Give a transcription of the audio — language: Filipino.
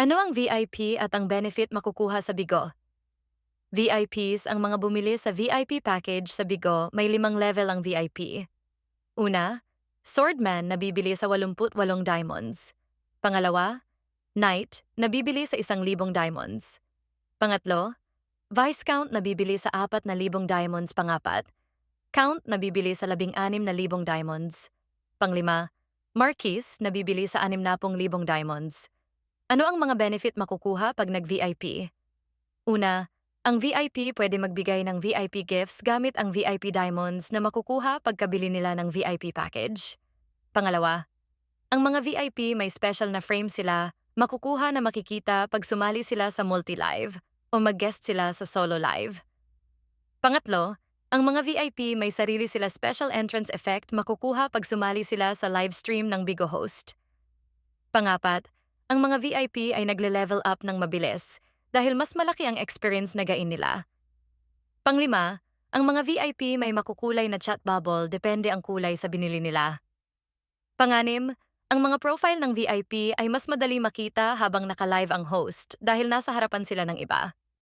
Ano ang VIP at ang benefit makukuha sa Bigo? VIPs ang mga bumili sa VIP package sa Bigo, may 5 level ang VIP. Una, Swordman na bibili sa 88 diamonds. Pangalawa, Knight na bibili sa 1,000 diamonds. Pangatlo, Viscount na bibili sa 4,000 diamonds. Pangapat, Count na bibili sa 16,000 diamonds. Panglima, Marquis na bibili sa 60,000 diamonds. Ano ang mga benefit makukuha pag nag-VIP? Una, ang VIP pwede magbigay ng VIP gifts gamit ang VIP diamonds na makukuha pagkabili nila ng VIP package. Pangalawa, ang mga VIP may special na frame sila, makukuha na makikita pag sumali sila sa multi-live o mag-guest sila sa solo live. Pangatlo, ang mga VIP may sarili sila special entrance effect, makukuha pag sumali sila sa live stream ng Bigo host. Pangapat, ang mga VIP ay nagle-level up ng mabilis dahil mas malaki ang experience na gain nila. Panglima, ang mga VIP may makukulay na chat bubble, depende ang kulay sa binili nila. Panganim, ang mga profile ng VIP ay mas madali makita habang naka-live ang host dahil nasa harapan sila ng iba.